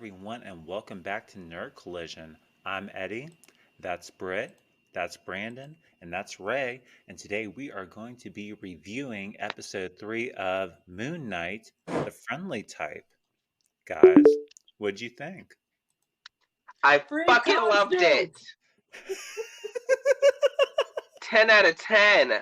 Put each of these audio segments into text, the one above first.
everyone, and welcome back to Nerd Collision. I'm Eddie, that's Britt, that's Brandon, and that's Ray, and today we are going to be reviewing episode 3 of Moon Knight, The Friendly Type. Guys, what'd you think? I Free fucking loved it. costumes. 10 out of 10.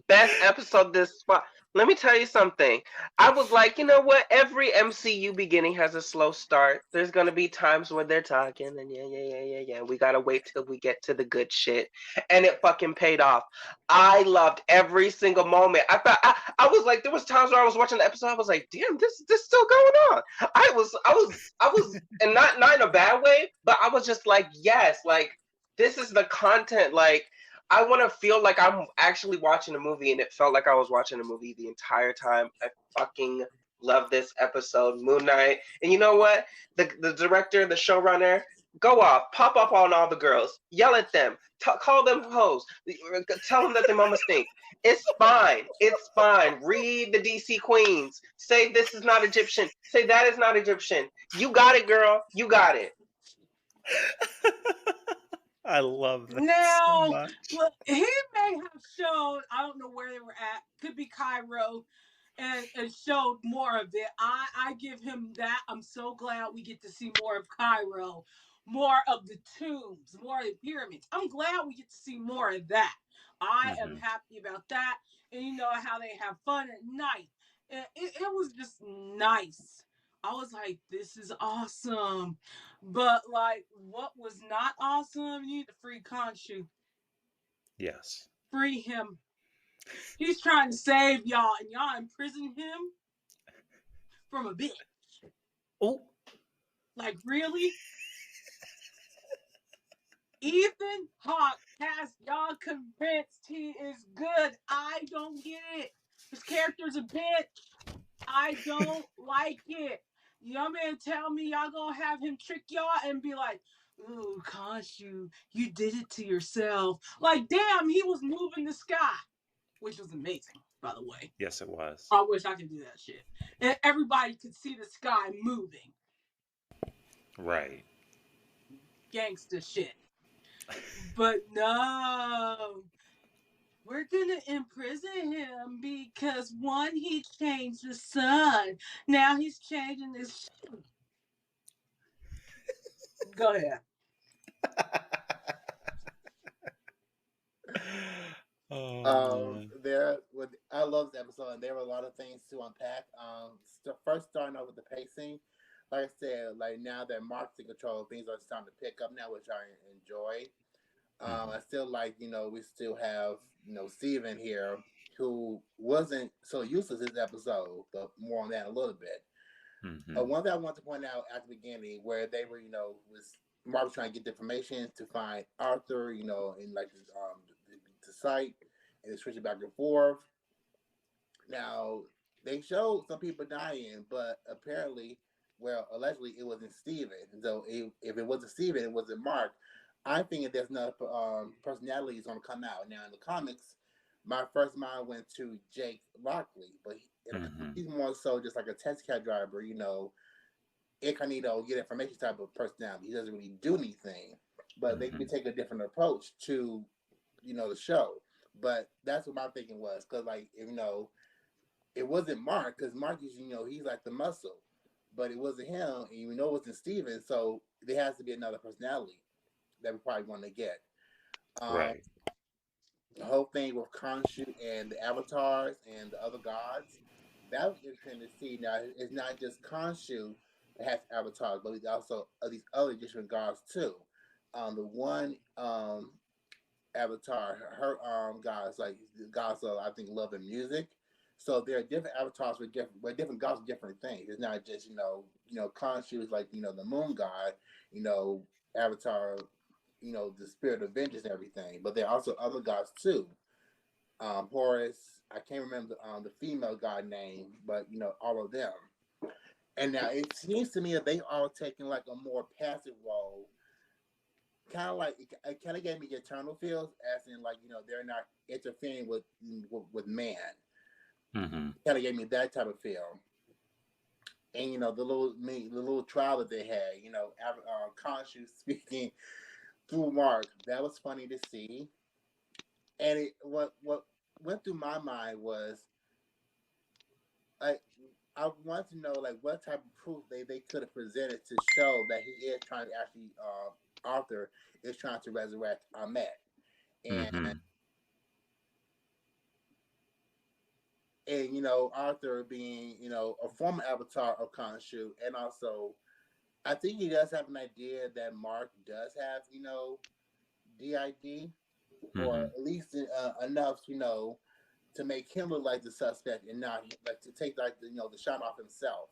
Best episode this spot. Let me tell you something. I was like, you know what? Every MCU beginning has a slow start. There's gonna be times where they're talking, and yeah. We gotta wait till we get to the good shit, and it fucking paid off. I loved every single moment. I was like, there was times where I was watching the episode. I was like, damn, this still going on. I was, and not in a bad way, but I was just like, yes, like this is the content, like. I want to feel like I'm actually watching a movie, and it felt like I was watching a movie the entire time. I fucking love this episode, Moon Knight. And you know what? The director, the showrunner, go off, pop up on all the girls, yell at them, call them hoes, tell them that their mama stink. It's fine. It's fine. Read the DC Queens. Say this is not Egyptian. Say that is not Egyptian. You got it, girl. You got it. I love that so Now, much. look, he may have showed, I don't know where they were at, could be Cairo, and showed more of it. I give him that. I'm so glad we get to see more of Cairo, more of the tombs, more of the pyramids. I'm glad we get to see more of that. I am Hmm. happy about that. And you know how they have fun at night. It was just nice. I was like, this is awesome. But like, what was not awesome? You need to free Khonshu. Yes. Free him. He's trying to save y'all, and y'all imprison him from a bitch. Oh, Like, really? Ethan Hawke has y'all convinced he is good. I don't get it. His character's a bitch. I don't like it. Y'all man tell me y'all gonna have him trick y'all and be like, ooh, Khonshu, you did it to yourself. Like, damn, he was moving the sky, which was amazing, by the way. yes, it was. I wish I could do that shit. And everybody could see the sky moving. Right. Gangsta shit. But no, we're gonna imprison him because one, he changed the sun. Now he's changing this. Go ahead. Oh man. I love this episode, and there were a lot of things to unpack. First starting off with the pacing, like I said, like now that Mark's in control, things are starting to pick up now, which I enjoy. Hmm. I still like, we still have, Steven here, who wasn't so useless this episode, but more on that in a little bit. Hmm. One thing I want to point out at the beginning, where they were, was Mark was trying to get the information to find Arthur, in like the site, and they switch it back and forth. Now they showed some people dying, but apparently, well, allegedly it wasn't Steven. So if it wasn't Steven, it wasn't Mark. I'm thinking there's another personality is going to come out. Now in the comics, my first mind went to Jake Lockley, but Hmm. he's more so just like a test cab driver, incognito, get information type of personality. He doesn't really do anything, but they Hmm. can take a different approach to, the show. But that's what my thinking was, because like it wasn't Mark, because Mark is he's like the muscle, but it wasn't him, and it wasn't Steven, so there has to be another personality that we probably want to get. Um, Right. the whole thing with Khonshu and the avatars and the other gods, that was interesting to see. Now it's not just Khonshu that has avatars, but it's also these other different gods too. The one avatar, her gods like gods of I think love and music. So there are different avatars with different gods with different things. It's not just Khonshu is like the moon god, Avatar, the spirit of vengeance and everything. But there are also other gods too. Horus, I can't remember the female god name, but all of them. And now it seems to me that they are taking like a more passive role, kind of like it kind of gave me eternal feels, as in like they're not interfering with man. Hmm. Kind of gave me that type of feel. and the little trial that they had, Khonshu speaking through Mark, that was funny to see. And what went through my mind was like I want to know like what type of proof they could have presented to show that he is trying to actually Arthur is trying to resurrect Ahmet. And Mm-hmm. Arthur being a former avatar of Khonshu, and also I think he does have an idea that Mark does have DID, or Mm-hmm. at least enough to make him look like the suspect and not like to take like the shot off himself.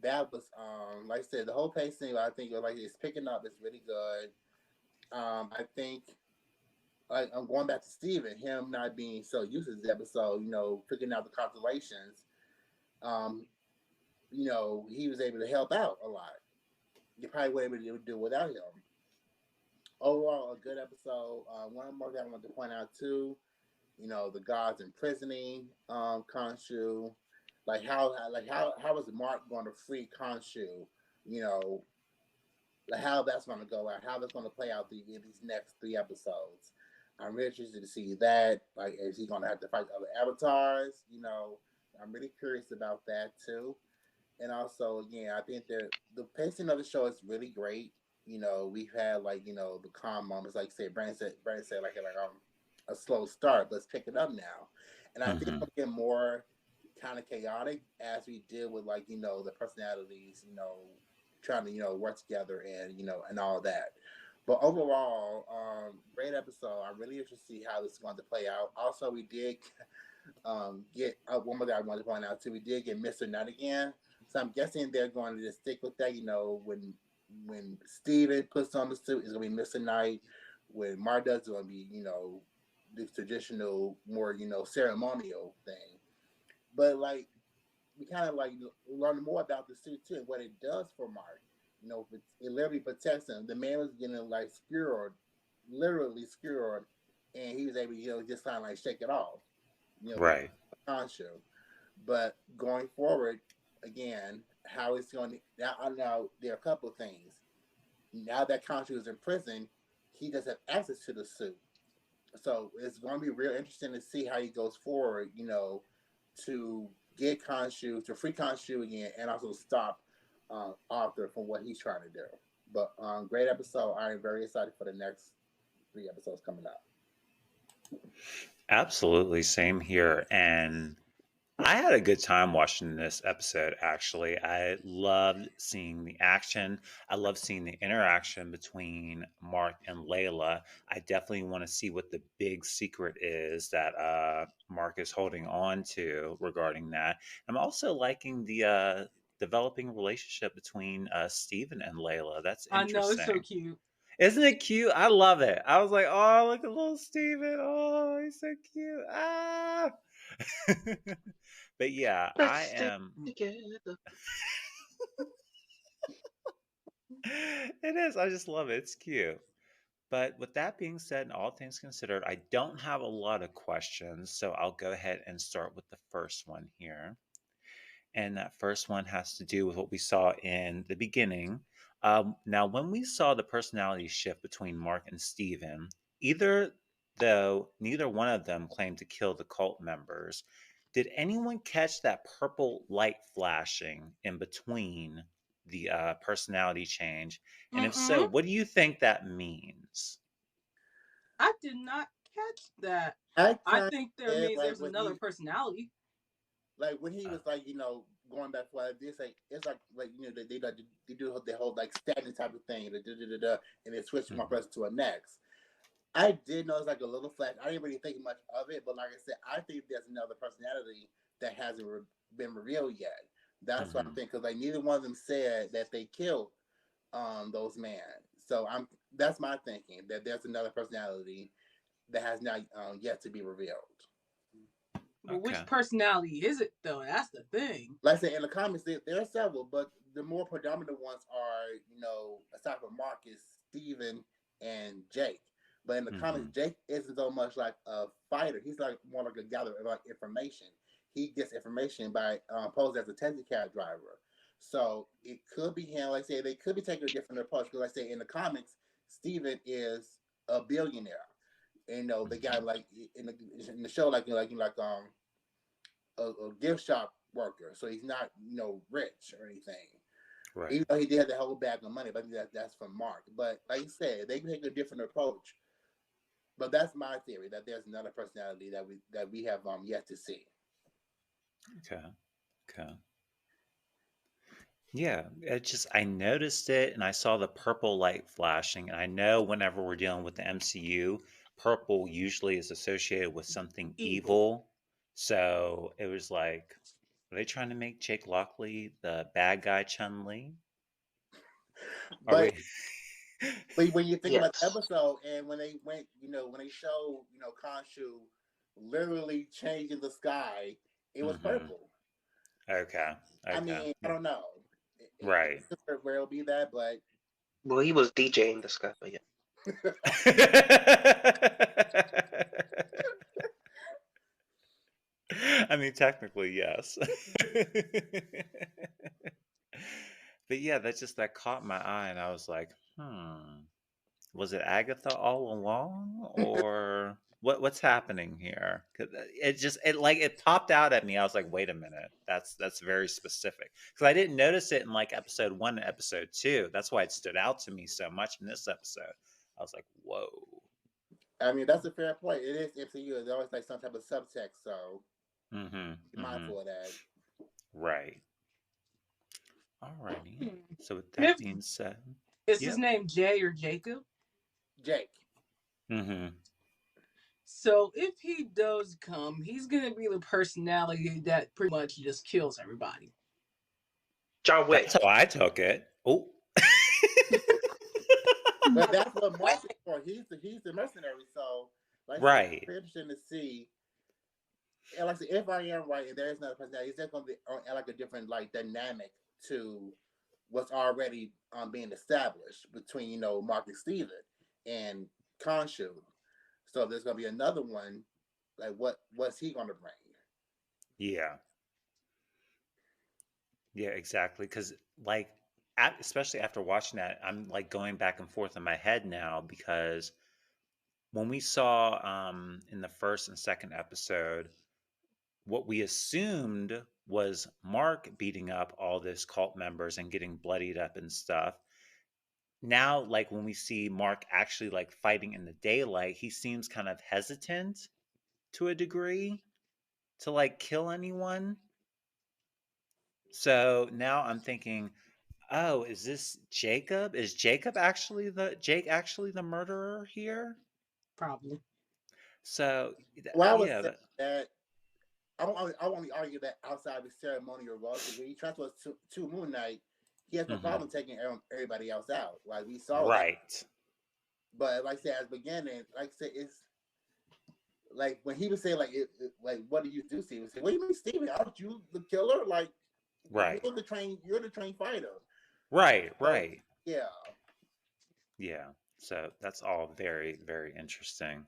That was like I said, the whole pacing I think like it's picking up. It's really good. I think like I'm going back to Steven, him not being so used to this episode, figuring out the constellations. Um, he was able to help out a lot. You probably wouldn't be able to do without him. Overall, a good episode. One more thing I want to point out too, the gods imprisoning Khonshu. How is Mark going to free Khonshu? You know, like how that's going to go out, how that's going to play out in these next 3 episodes. I'm really interested to see that. Like, is he going to have to fight other avatars? I'm really curious about that too. And also, again, I think that the pacing of the show is really great. We've had like the calm moments, like say Brandon said like a slow start. Let's pick it up now, and I think Mm-hmm. it'll get more kind of chaotic as we deal with like the personalities, trying to work together and and all that. But overall, great episode. I'm really interested to see how this is going to play out. Also, we did get one more thing I wanted to point out too. We did get Mr. Nut again, so I'm guessing they're going to just stick with that. When Steven puts on the suit, it's gonna be Mr. Knight. When Marta does, it's gonna be the traditional, more ceremonial thing. But like we kind of like learn more about the suit too and what it does for Mark. It literally protects him. The man was getting like skewered, literally skewered, and he was able to just kind of like shake it off. With Right. Khonshu. But going forward, again, how it's going to now there are a couple of things. Now that Khonshu is in prison, he doesn't have access to the suit. So it's going to be real interesting to see how he goes forward, to get Khonshu, to free Khonshu again, and also stop Arthur from what he's trying to do. But great episode. I am very excited for the next 3 episodes coming up. Absolutely. Same here. And I had a good time watching this episode, actually. I loved seeing the action. I love seeing the interaction between Mark and Layla. I definitely want to see what the big secret is that Mark is holding on to regarding that. I'm also liking the developing relationship between Steven and Layla. That's I know, it's so interesting. cute. Isn't it cute? I love it. I was like, oh, look at little Steven. Oh, he's so cute. Ah. But yeah, Let's I stick am. together. It is. I just love it. It's cute. But with that being said, and all things considered, I don't have a lot of questions. So I'll go ahead and start with the first one here. And that first one has to do with what we saw in the beginning. Now, when we saw the personality shift between Mark and Steven, either though neither one of them claimed to kill the cult members, did anyone catch that purple light flashing in between the personality change? And if so, Mm-mm. what do you think that means? I did not catch that. I I kind think of there did means there's another personality. when he Uh, was like going back for this like it's like they do the whole like stagnant type of thing, the and then switch from one mhm, person to a next. I did notice like a little flash. I didn't really think much of it, but like I said, I think there's another personality that hasn't been revealed yet. That's what I'm mhm. thinking, because like neither one of them said that they killed those men. So that's my thinking, that there's another personality that has not yet to be revealed. But which Okay. personality is it though? That's the thing. Like I said, in the comics, there are several, but the more predominant ones are, aside from Marcus, Steven, and Jake. But in the comics, Hmm. Jake isn't so much like a fighter. He's like more like a gatherer of like information. He gets information by posing as a taxi cab driver. So it could be him. Like I say, they could be taking a different approach because, like I say, in the comics, Steven is a billionaire. And, the guy like in the show, a gift shop worker. So he's not rich or anything. Right. Even though he did have the whole bag of money, but I think that's from Mark. But like you said, they take a different approach. But that's my theory that there's another personality that we have yet to see. Okay. Okay. Yeah, I noticed it and I saw the purple light flashing. And I know whenever we're dealing with the MCU, purple usually is associated with something Evil. evil. So it was like, are they trying to make Jake Lockley the bad guy Chun-Li? Are But we? when you think about the Yes. episode and when they went, when they showed, Khonshu literally changing the sky, it was Mhm. purple. Okay. I Okay. mean, I don't know. Right. It could well be that, but Well, he was DJing the stuff, but yeah. I mean, technically, yes. But yeah, that caught my eye, and I was like, was it Agatha all along, or what's happening here? 'Cause it popped out at me. I was like, wait a minute, that's very specific because I didn't notice it in like episode 1 and episode 2. That's why it stood out to me so much in this episode. I was like, whoa. I mean, that's a fair point. It is MCU. There's always like some type of subtext, so Mm-hmm. be mindful of that. Right. Alrighty. So with that If being said, is yep. his name Jay or Jacob? Jake. Mm-hmm. So if he does come, he's gonna be the personality that pretty much just kills everybody. John Wick. That's how I took it. Oh. But that's what Mark is for. He's the mercenary. So, like, Right. it's interesting to see. And like I said, if I am right, and there is another personality, it's going to be like a different like dynamic to what's already being established between Mark and Steven and Khonshu. So there's going to be another one. Like, what's he going to bring? Yeah. Yeah, exactly. Because, like, especially after watching that, I'm like going back and forth in my head now because when we saw in the first and second episode, what we assumed was Mark beating up all this cult members and getting bloodied up and stuff. Now, like when we see Mark actually like fighting in the daylight, he seems kind of hesitant to a degree to like kill anyone. So now I'm thinking, oh, is this Jacob? Is Jake actually the murderer here? Probably. Well, I would say that I won't argue that outside of the ceremonial role because when he transfers to Moon Knight, he has no problem taking everybody else out. Like we saw right. that. But like I said, at the beginning, like I said, it's like when he was saying like like what do you do, Steven? Say, what do you mean, Steven? Aren't you the killer? Like Right. you're the trained fighter. Right, So, right. yeah. Yeah. So that's all very, very interesting.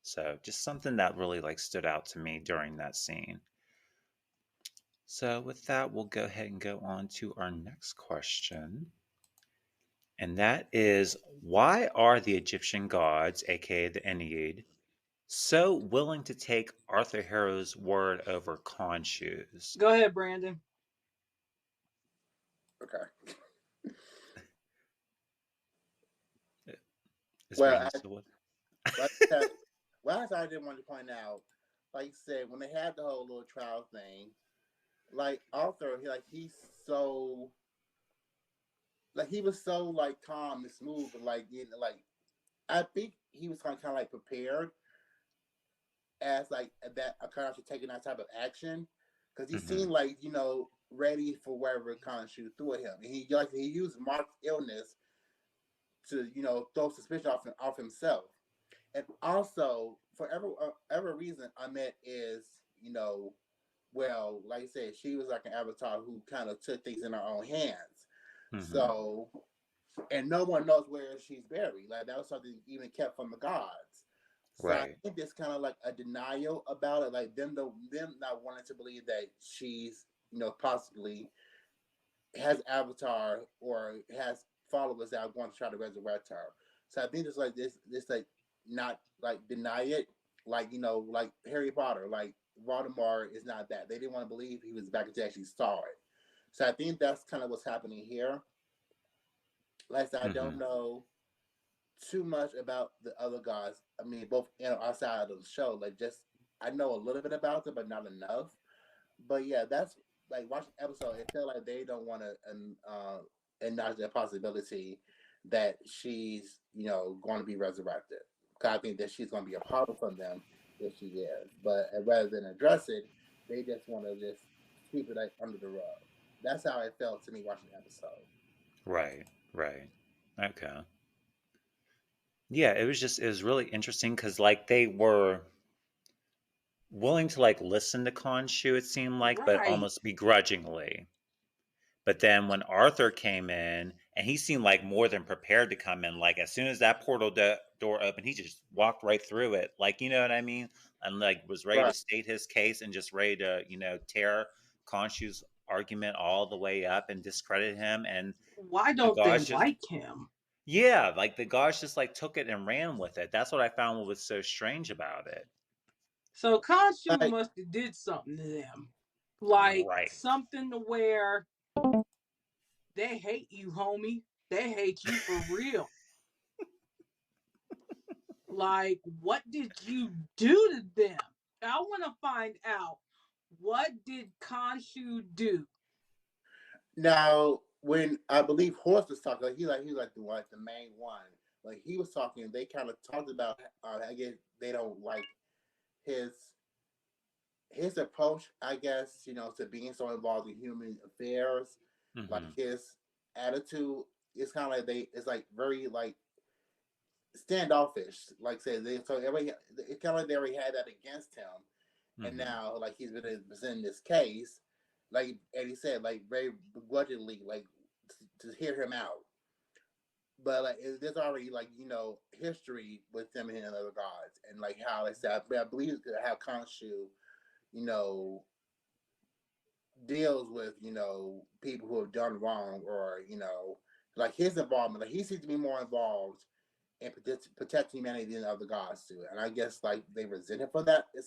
So just something that really like stood out to me during that scene. So with that, we'll go ahead and go on to our next question. And that is, why are the Egyptian gods, aka the Ennead, so willing to take Arthur Harrow's word over Khonshu's? Go ahead, Brandon. Okay. Well, I did want to point out, like you said, when they had the whole little trial thing, like Arthur, he was so like calm and smooth, and like I think he was kind of like prepared as like that Khonshu taking that type of action because he seemed like ready for wherever Khonshu threw at him, and he used Mark's illness to throw suspicion off himself, and also for every reason Ahmet is well, like I said, she was like an avatar who kind of took things in her own hands. So, and no one knows where she's buried. Like that was something even kept from the gods. So I think there's kind of like a denial about it, like them not wanting to believe that she's possibly has Avatar or has followers that are going to try to resurrect her. So I think it's like this like not like deny it, like like Harry Potter, like Voldemort is not that. They didn't want to believe he was back until they actually saw it. So I think that's kind of what's happening here. Like I said, I don't Hmm. know too much about the other guys. I mean, both outside of the show. Like just I know a little bit about them, but not enough. But yeah, that's like watching the episode. It felt like they don't want to acknowledge the possibility that she's going to be resurrected. 'Cause I think that she's going to be a problem from them if she is. But rather than address it, they just want to just sweep it like under the rug. That's how it felt to me watching the episode. Right, right. Okay. Yeah, it was really interesting because like they were willing to like listen to Khonshu, it seemed like, but Right. almost begrudgingly. But then when Arthur came in, and he seemed like more than prepared to come in, like as soon as that door opened, he just walked right through it. Like, you know what I mean? And like was ready to Right. state his case and just ready to, tear Khonshu's argument all the way up and discredit him. And Why the don't they gods just, like him? yeah, like the gods just like took it and ran with it. That's what I found was so strange about it. So Khonshu Like, must have did something to them, like Right. something to where they hate you, homie. They hate you for real. Like, what did you do to them? I want to find out, what did Khonshu do? now, when I believe Horse was talking, he was like the main one. Like he was talking, they kind of talked about. I guess they don't like his his approach. I guess to being so involved in human affairs, like Hmm. his attitude. It's kind of like it's like very like standoffish. Like say they so everybody. It's kind of like they already had that against him, and Hmm. now like he's been presenting this case, like Eddie said, like very begrudgingly, like to hear him out. But like there's already like history with them and other gods, and like how they said, I believe how Khonshu, you know, deals with people who have done wrong, or like his involvement. Like he seems to be more involved and protect humanity than other gods do. And I guess like they resent him for that. It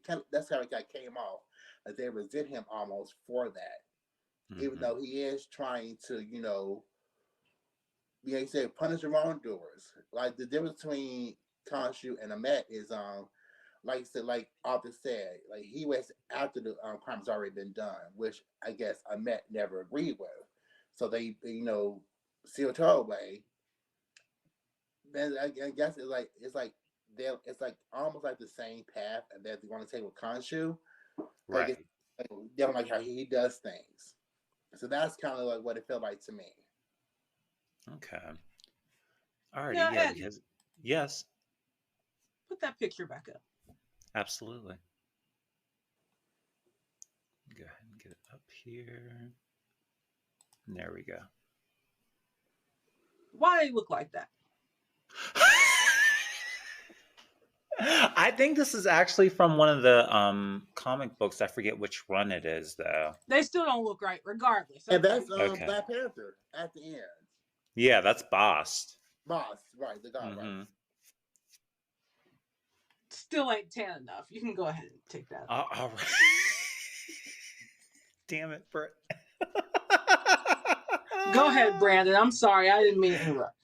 kind of that's how it got came off. Like they resent him almost for that, even Hmm. though he is trying to he said punish the wrongdoers. Like the difference between Khonshu and Amet is like I said, like Arthur said, like he was after the crime's already been done, which I guess Amet never agreed with. So they sealed her away. Then I guess it's like almost like the same path that they're going to take with Khonshu. Like it's Right. like, they don't like how he does things. So that's kind of like what it felt like to me. Okay. Alrighty. Yeah, Yeah. Eddie, Because yes, put that picture back up. absolutely. Go ahead and get it up here. And there we go. Why they look like that? I think this is actually from one of the comic books. I forget which run it is though. They still don't look right, regardless. And Okay. that's Okay. Black Panther at the end. Yeah, that's Bast. Boss, right? The guy, right? Mm-hmm. Still ain't tan enough. You can go ahead and take that. All right. Damn it, Britt. Go ahead, Brandon. I'm sorry. I didn't mean to interrupt.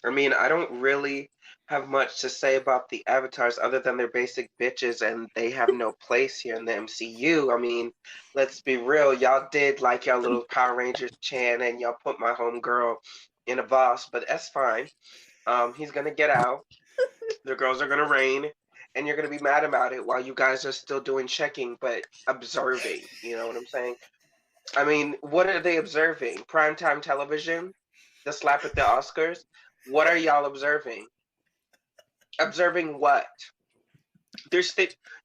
I mean, I don't really have much to say about the avatars other than they're basic bitches and they have no place here in the MCU. I mean, let's be real. Y'all did like y'all little Power Rangers chant and y'all put my homegirl in a boss, but that's fine. He's gonna get out. The girls are gonna reign, and you're gonna be mad about it while you guys are still doing checking, but observing. You know what I'm saying? I mean, what are they observing? Primetime television? The slap at the Oscars? What are y'all observing? Observing what?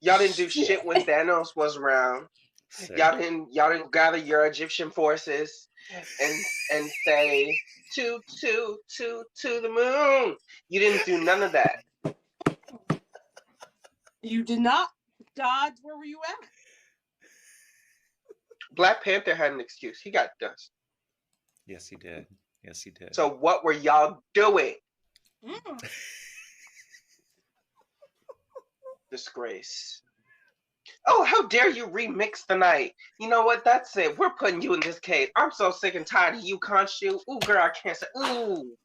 Y'all didn't do shit when Thanos was around. So, Y'all didn't gather your Egyptian forces and say to the moon. You didn't do none of that. You did not. Gods, where were you at? Black Panther had an excuse. He got dust. Yes, he did. Yes, he did. So what were y'all doing? Mm. Disgrace. Oh, how dare you remix the night? You know what? That's it. We're putting you in this cage. I'm so sick and tired of you, Khonshu. Ooh, girl, I can't say. Ooh.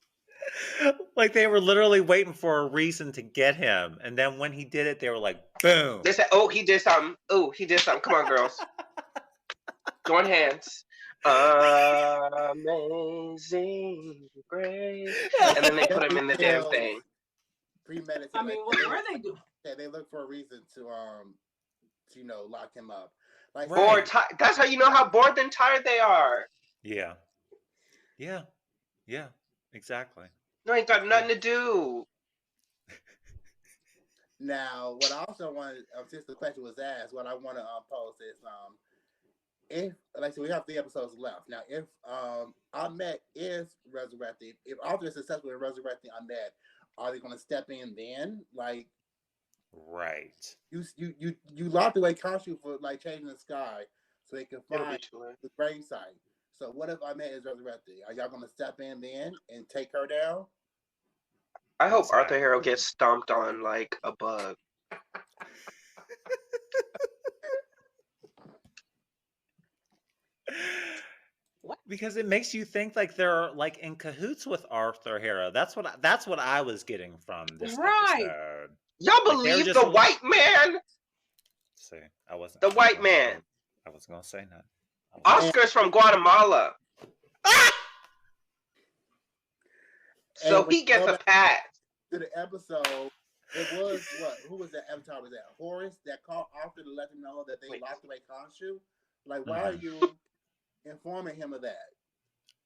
Like they were literally waiting for a reason to get him, and then when he did it, they were like, "Boom!" They said, oh, he did something. Ooh, he did something. Come on, girls. Join hands. Amazing grace. And then they put him in the damn thing. Premeditated. I mean, what were they doing? Yeah, they look for a reason to lock him up. Like Right. That's how you know how bored and tired they are. Yeah. Yeah. Yeah. Exactly. You ain't got nothing to do. Now, what I also wanted, since the question was asked, what I want to pose is, if like so we have 3 episodes left. Now, if Ahmed is resurrected, if Arthur is successful in resurrecting Ahmed, are they going to step in then? Like, Right. you locked away Khonshu for like changing the sky so they can It'll be find too late. the grave site. So what if Ahmed is resurrected? Are y'all going to step in then and take her down? I hope Arthur Exactly. Harrow gets stomped on like a bug. What? Because it makes you think like they're like in cahoots with Arthur Harrow. That's what I was getting from this Right. episode. Y'all Like, they were believe just the white man? See, I wasn't. The I wasn't white gonna man. say- I wasn't gonna say that. Oscar's from Guatemala. So And when he you gets go a back pass. to the episode, it was what? Who was that avatar? Was that Horace that called Arthur to let him know that they Wait. locked away Khonshu? Like, why are Mhm. you informing him of that?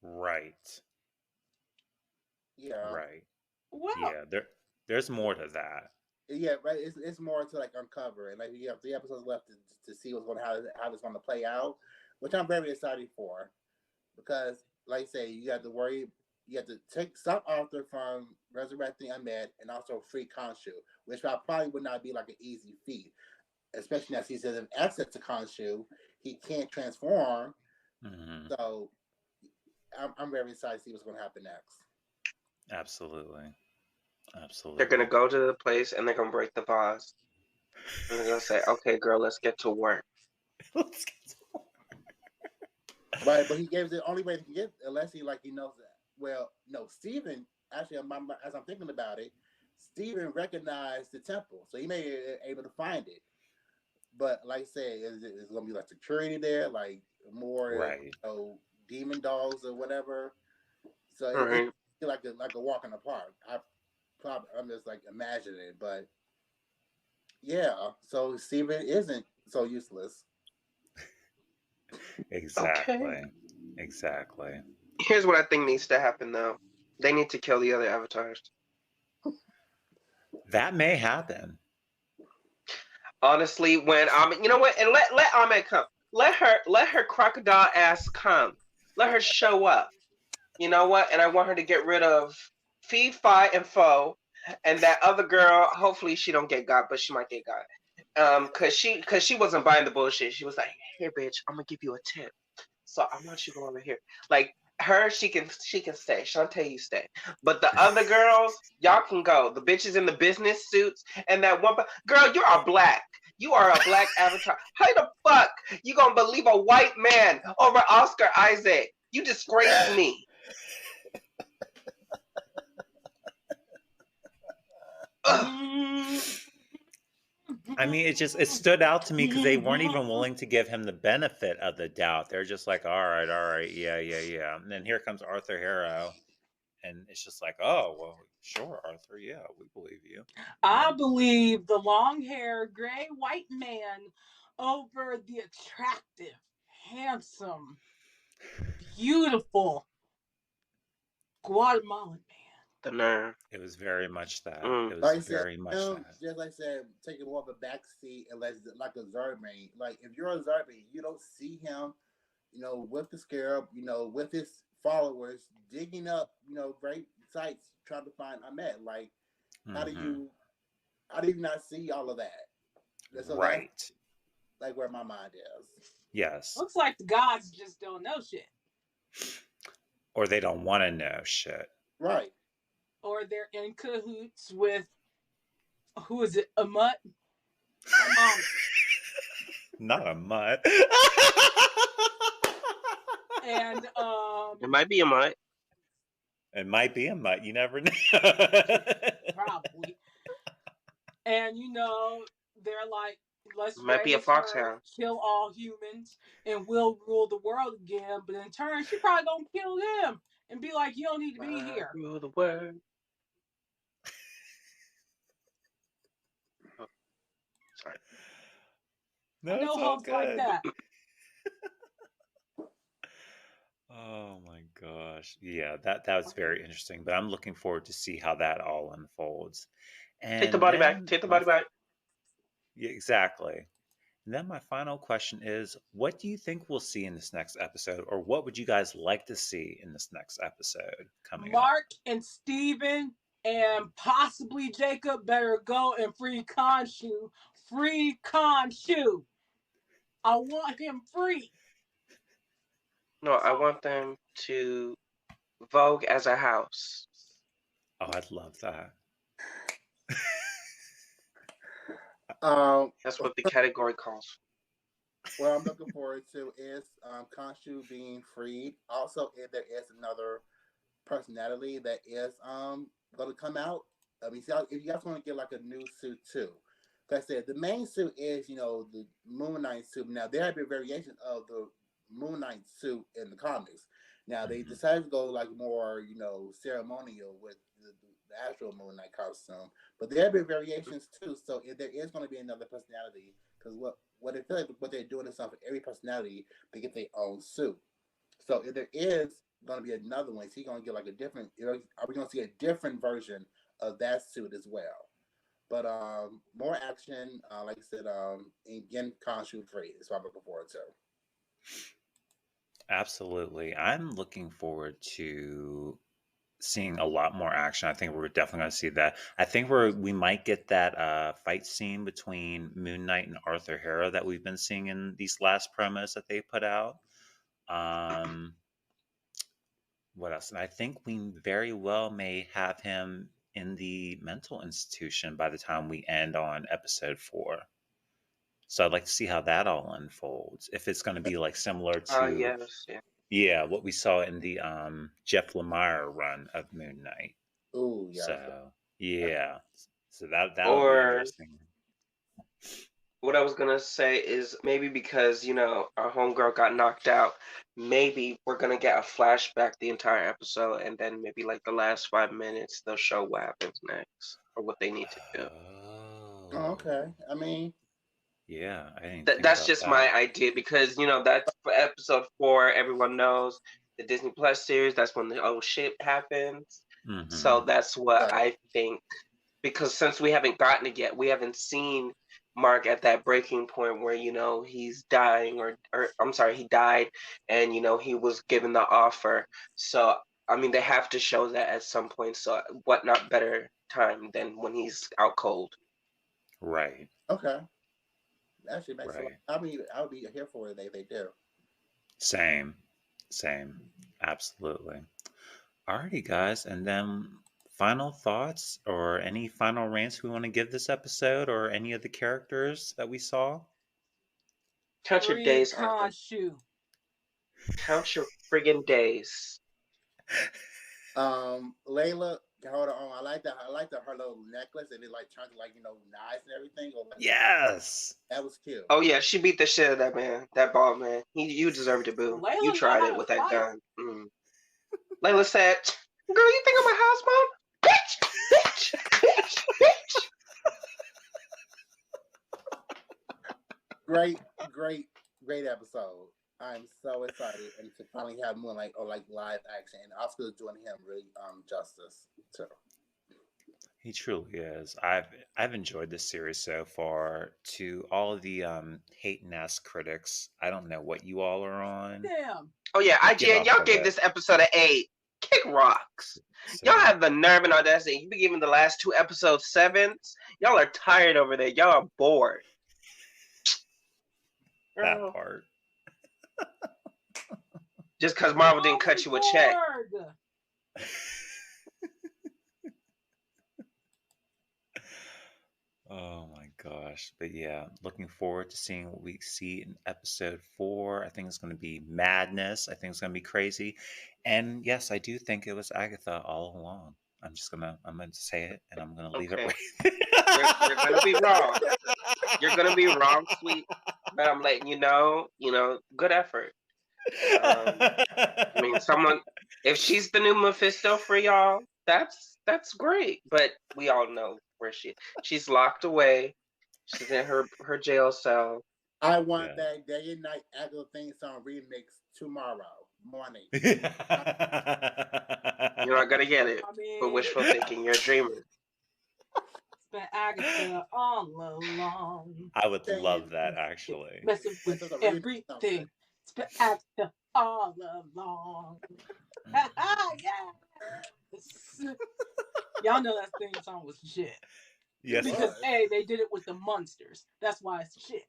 Right. Yeah, Right. Well, Yeah. There's more to that. yeah, right. It's more to like uncover, and like you have 3 episodes left to see what's going how it's going to play out, which I'm very excited for, because like I say, you have to worry. You have to stop Arthur from resurrecting Ahmed and also free Khonshu, which probably would not be like an easy feat, especially as he doesn't have access to Khonshu. He can't transform, Mhm. so I'm very excited to see what's going to happen next. Absolutely. Absolutely. They're gonna go to the place and they're gonna break the vase. And they're gonna say, "Okay, girl, let's get to work." Let's get to- But he gave the only way to get unless he knows that. Well, no, Stephen actually, as I'm thinking about it, Stephen recognized the temple, so he may be able to find it. But like I said, it's gonna be like security there, like more Right. demon dogs or whatever. So Right. it's like a walk in the park. I'm just like imagining it, but yeah. So Stephen isn't so useless. Exactly. Okay. Exactly. Here's what I think needs to happen, though. They need to kill the other avatars. That may happen. Honestly, when you know what, and let Ahmed come. Let her crocodile ass come. Let her show up. You know what? And I want her to get rid of Fee, Fi, and Foe, and that other girl. Hopefully, she don't get got, but she might get got. Cause she wasn't buying the bullshit. She was like, "Here, bitch, I'm gonna give you a tip. So I want you to go over here." Like her, she can stay. Shantae, you stay. But the other girls, y'all can go. The bitches in the business suits and that one girl, you are black. You are a black avatar. How the fuck you gonna believe a white man over Oscar Isaac? You disgraced me. Ugh. I mean, it stood out to me because they weren't even willing to give him the benefit of the doubt. They're just like, all right, yeah. And then here comes Arthur Harrow, and it's just like, oh, well, sure, Arthur, yeah, we believe you. I believe the long hair, gray, white man over the attractive, handsome, beautiful Guatemalan man. The nerve. It was very much that. Mm. It was Like I said, very much that. just like I said, taking more of a back seat unless like a Zermain. Like if you're a Zermain, you don't see him, with the scarab, with his followers digging up, great sites trying to find Ahmed. Like how do Mhm. you not see all of that? So Right. that's like where my mind is. Yes. Looks like the gods just don't know shit. Or they don't want to know shit. Right. Or they're in cahoots with, who is it, Amut? Not a mutt. And It might be a mutt. It might be a mutt. You never know. probably. And they're like, let's It might be a raise her, foxhound. kill all humans, and we'll rule the world again. But in turn, she probably gonna kill them and be like, you don't need to be here. Rule the world. Oh, sorry. No, I know it's all hoes like good. that. Oh my gosh. Yeah, that was very interesting. But I'm looking forward to see how that all unfolds. And Take the body back. then Take the my body back. Yeah, exactly. And then my final question is, what do you think we'll see in this next episode, or what would you guys like to see in this next episode coming up? Mark and Steven and possibly Jacob better go and free Khonshu. Free Khonshu. I want him free. No, I want them to vogue as a house. Oh, I'd love that. That's what the category calls. What I'm looking forward to is Khonshu being freed. Also, if there is another personality that is going to come out. I mean, see, if you guys want to get like a new suit too, like I said, the main suit is the Moon Knight suit. Now there have been variations of the Moon Knight suit in the comics. Now they decided to go like more ceremonial with the actual Moon Knight costume, but there have been variations too. So if there is going to be another personality, because what they feel like what they're doing is something for every personality they get their own suit. So if there is going to be another one, is he going to get like a different? Are we going to see a different version of that suit as well? But more action, like I said, and again, Khonshu free is what I'm looking forward to. Absolutely. I'm looking forward to seeing a lot more action. I think we're definitely going to see that. I think we might get that fight scene between Moon Knight and Arthur Harrow that we've been seeing in these last promos that they put out. What else? And I think we very well may have him in the mental institution by the time we end on episode 4. So I'd like to see how that all unfolds. If it's going to be like similar to what we saw in the Jeff Lemire run of Moon Knight. Ooh, yeah. So that would be interesting. What I was gonna say is maybe because our homegirl got knocked out, maybe we're gonna get a flashback the entire episode, and then maybe like the last 5 minutes they'll show what happens next or what they need to do. Oh, okay. I mean, yeah, I didn't. That's just my idea because that's for episode 4. Everyone knows the Disney Plus series. That's when the old shit happens. Mm-hmm. So that's what I think. Because since we haven't gotten it yet, we haven't seen Mark at that breaking point where he's dying, or I'm sorry, he died, and he was given the offer. So I mean, they have to show that at some point. So what not better time than when he's out cold? Right. Okay. Actually, makes sense. I mean, I would be here for it. They do. Same. Absolutely. Alrighty, guys, and then final thoughts or any final rants we want to give this episode, or any of the characters that we saw? Count your days, Khonshu. Count your friggin' days. Layla, hold on. I like that. Her little necklace, and it like turned to knives and everything. Yes, that was cute. Oh yeah, she beat the shit out of that man, that bald man. You deserved it, boo. Layla You tried it with that gun. Layla said, "Girl, you think I'm a house mom? Bitch. Great episode. I'm so excited and to finally have more like live action, and Oscar's doing him really justice too. He truly is. I've enjoyed this series so far. To all of the hate-ass critics, I don't know what you all are on. Damn. Oh yeah, IGN, y'all gave this episode an 8. Kick rocks. Y'all have the nerve and audacity. You be giving the last 2 episodes 7s. Y'all are tired over there. Y'all are bored. That part. Just because Marvel didn't cut you a check. Lord. Oh my gosh. But yeah, looking forward to seeing what we see in episode 4. I think it's going to be madness. I think it's going to be crazy. And yes, I do think it was Agatha all along. I'm going to say it and I'm going to leave it Okay. right. You're gonna be wrong. You're gonna be wrong, sweet. But I'm letting you know, good effort. I mean, if she's the new Mephisto for y'all, that's great. But we all know where she's locked away. She's in her jail cell. I want Yeah. that Day and Night Agatha theme song remix tomorrow morning. You're not gonna get it. I mean, But wishful thinking, you're a dreamer. it's been Agatha all along. I would love that actually. Messing with That's a really everything. something. It's been Agatha all along. Yes. Y'all know that theme song was shit. Yes. Because A, they did it with the Munsters. That's why it's shit.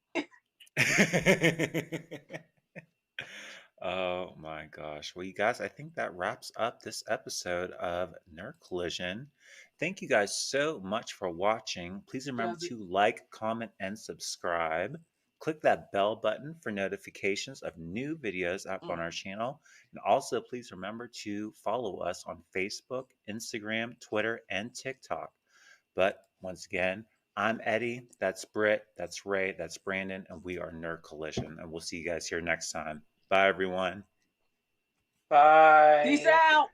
Oh my gosh. Well, you guys, I think that wraps up this episode of Nerd Collision. Thank you guys so much for watching. Please remember Does it- to like, comment, and subscribe. Click that bell button for notifications of new videos up on our channel. And also, please remember to follow us on Facebook, Instagram, Twitter, and TikTok. But once again, I'm Eddie. That's Britt. That's Ray. That's Brandon. And we are Nerd Collision. And we'll see you guys here next time. Bye, everyone. Bye. Peace out.